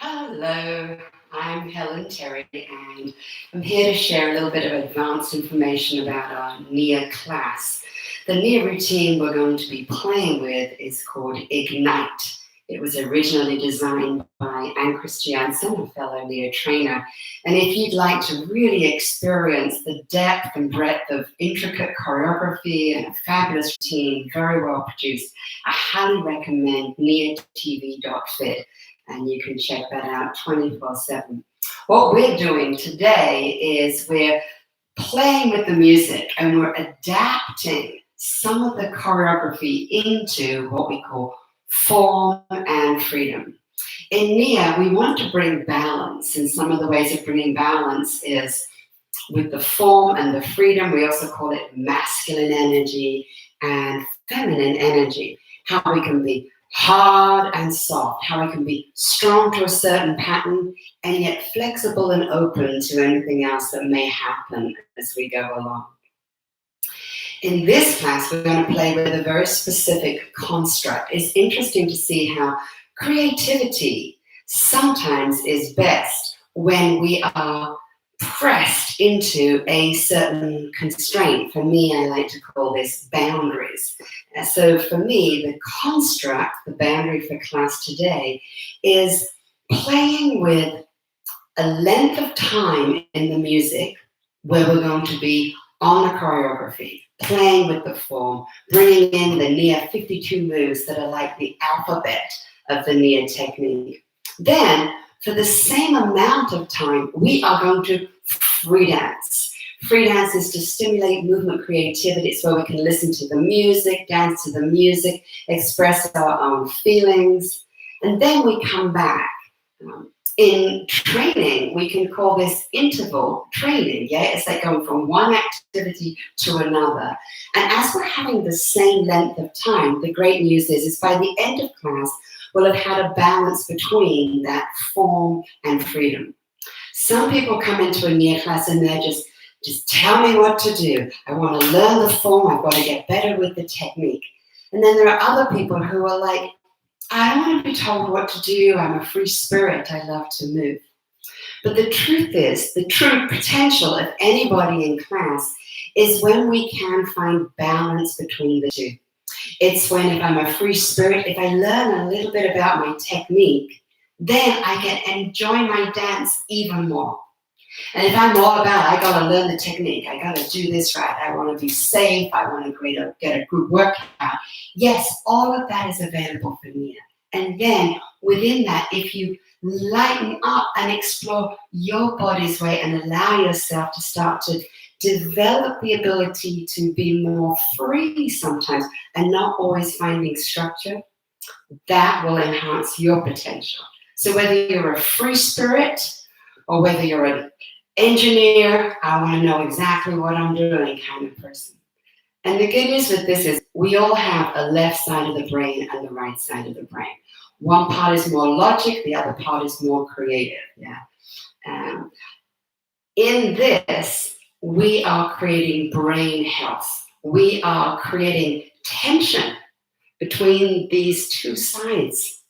Hello, I'm Helen Terry, and I'm here to share a little bit of advanced information about our NIA class. The NIA routine we're going to be playing with is called Ignite. It was originally designed by Anne Christiansen, a fellow NIA trainer. And if you'd like to really experience the depth and breadth of intricate choreography and a fabulous routine, very well produced, I highly recommend niatv.fit. And you can check that out 24/7. What we're doing today is we're playing with the music and we're adapting some of the choreography into what we call form and freedom. In NIA, we want to bring balance, and some of the ways of bringing balance is with the form and the freedom. We also call it masculine energy and feminine energy. How we can be hard and soft, how we can be strong to a certain pattern and yet flexible and open to anything else that may happen as we go along. In this class, we're going to play with a very specific construct. It's interesting to see how creativity sometimes is best when we are pressed into a certain constraint. For me, I like to call this boundaries. So for me, the construct, the boundary for class today, is playing with a length of time in the music where we're going to be on a choreography, playing with the form, bringing in the NIA 52 moves that are like the alphabet of the NIA technique. Then, for the same amount of time, we are going to free dance. Free dance is to stimulate movement creativity. It's where we can listen to the music, dance to the music, express our own feelings, and then we come back. In training, we can call this interval training. Yeah, it's like going from one activity to another. And as we're having the same length of time, the great news is by the end of class, we'll have had a balance between that form and freedom. Some people come into a NIA class and they're just tell me what to do. I want to learn the form. I've got to get better with the technique. And then there are other people who are like, I don't want to be told what to do. I'm a free spirit. I love to move. But the truth is, the true potential of anybody in class is when we can find balance between the two. It's when, if I'm a free spirit, if I learn a little bit about my technique, then I can enjoy my dance even more. And if I'm all about, I got to learn the technique, I got to do this right, I want to be safe, I want to get a good workout. Yes, all of that is available for NIA. And then within that, if you lighten up and explore your body's way and allow yourself to start to develop the ability to be more free sometimes and not always finding structure, that will enhance your potential. So whether you're a free spirit or whether you're an engineer, I want to know exactly what I'm doing kind of person. And the good news with this is we all have a left side of the brain and the right side of the brain. One part is more logic, the other part is more creative. Yeah. In this, we are creating brain health. We are creating tension between these two sides.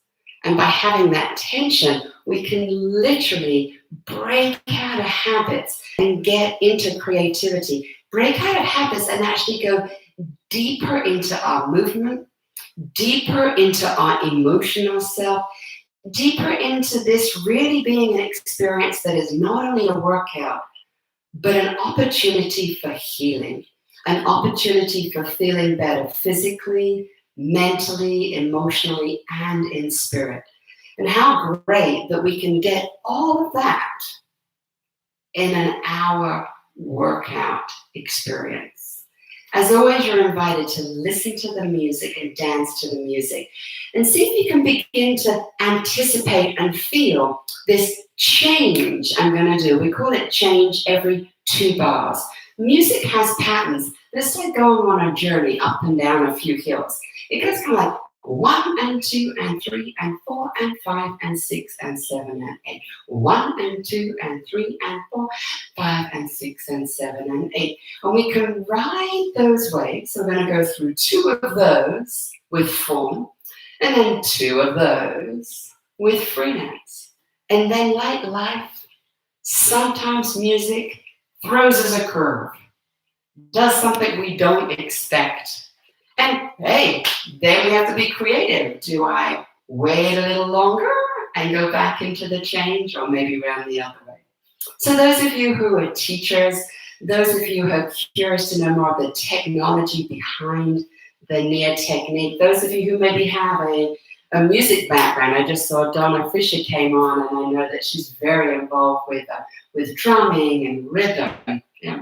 And by having that tension, we can literally break out of habits and get into creativity. Break out of habits and actually go deeper into our movement, deeper into our emotional self, deeper into this really being an experience that is not only a workout, but an opportunity for healing, an opportunity for feeling better physically, mentally, emotionally, and in spirit. And how great that we can get all of that in an hour workout experience. As always, you're invited to listen to the music and dance to the music and see if you can begin to anticipate and feel this change I'm going to do. We call it change every 2 bars. Music has patterns. It's like going on a journey up and down a few hills. It goes kind of like 1 and 2 and 3 and 4 and 5 and 6 and 7 and 8. 1 and 2 and 3 and 4, 5 and 6 and 7 and 8. And we can ride those waves. So we're going to go through 2 of those with form and then 2 of those with free dance. And then like life, sometimes music throws us a curve, does something we don't expect. And hey, then we have to be creative. Do I wait a little longer and go back into the change, or maybe round the other way? So those of you who are teachers, those of you who are curious to know more of the technology behind the NIA technique, those of you who maybe have a music background. I just saw Donna Fisher came on, and I know that she's very involved with drumming and rhythm. Yeah.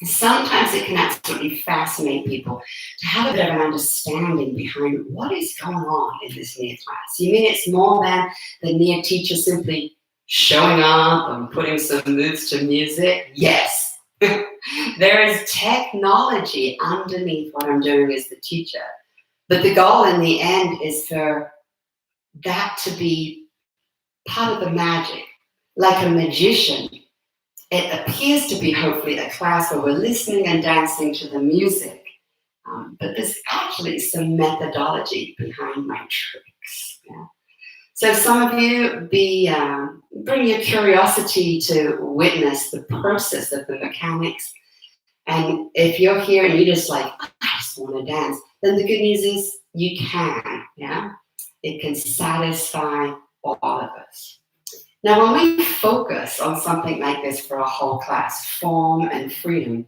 Sometimes it can absolutely fascinate people to have a bit of an understanding behind what is going on in this NIA class. You mean it's more than the NIA teacher simply showing up and putting some moves to music? Yes. There is technology underneath what I'm doing as the teacher. But the goal in the end is for that to be part of the magic. Like a magician, it appears to be hopefully a class where we're listening and dancing to the music, but there's actually some methodology behind my tricks. Yeah. So some of you bring your curiosity to witness the process of the mechanics. And if you're here and you're just like, I just want to dance, then the good news is you can. Yeah, it can satisfy all of us. Now, when we focus on something like this for a whole class, form and freedom,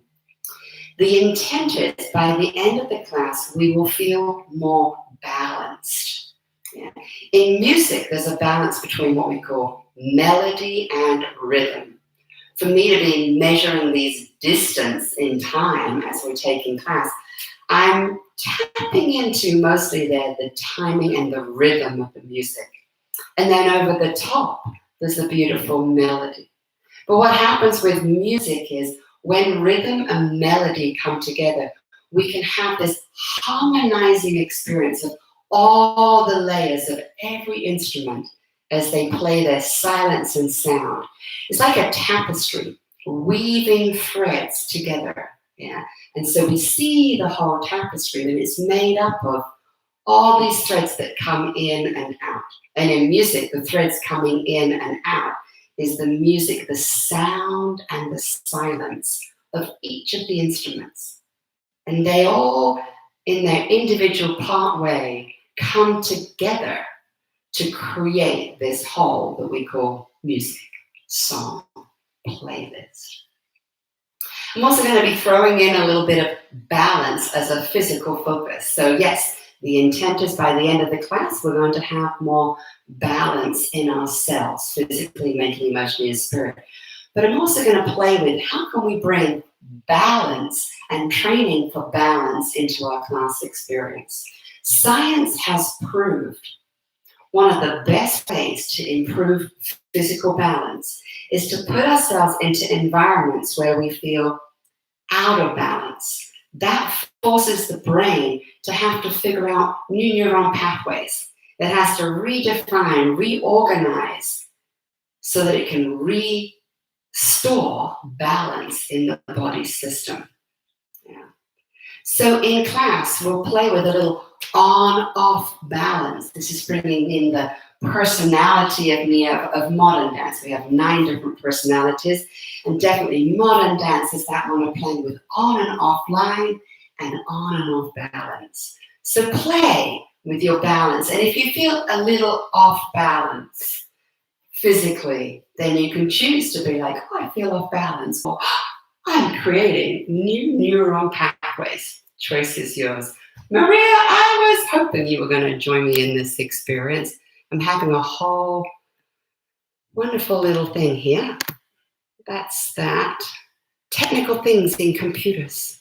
the intent is by the end of the class, we will feel more balanced. Yeah. In music, there's a balance between what we call melody and rhythm. For me to be measuring these distance in time as we're taking class, I'm tapping into mostly the timing and the rhythm of the music. And then over the top, there's a beautiful melody. But what happens with music is when rhythm and melody come together, we can have this harmonizing experience of all the layers of every instrument as they play their silence and sound. It's like a tapestry, weaving threads together. Yeah. And so we see the whole tapestry, and it's made up of all these threads that come in and out. And in music, the threads coming in and out is the music, the sound and the silence of each of the instruments. And they all, in their individual part way, come together to create this whole that we call music, song, playlist. I'm also going to be throwing in a little bit of balance as a physical focus. So yes, the intent is by the end of the class, we're going to have more balance in ourselves, physically, mentally, emotionally, and spirit. But I'm also going to play with how can we bring balance and training for balance into our class experience. Science has proved one of the best ways to improve physical balance is to put ourselves into environments where we feel out of balance. That forces the brain to have to figure out new neuron pathways. It has to redefine, reorganize, so that it can restore balance in the body system. Yeah. So in class, we'll play with a little on-off balance. This is bringing in the personality of me of modern dance. We have 9 different personalities, and definitely modern dance is that one of playing with on and off line and on and off balance. So play with your balance, and if you feel a little off balance physically, then you can choose to be like, oh, I feel off balance, or I'm creating new neuron pathways. Choice is yours. Maria, I was hoping you were going to join me in this experience. I'm having a whole wonderful little thing here. That's that. Technical things in computers.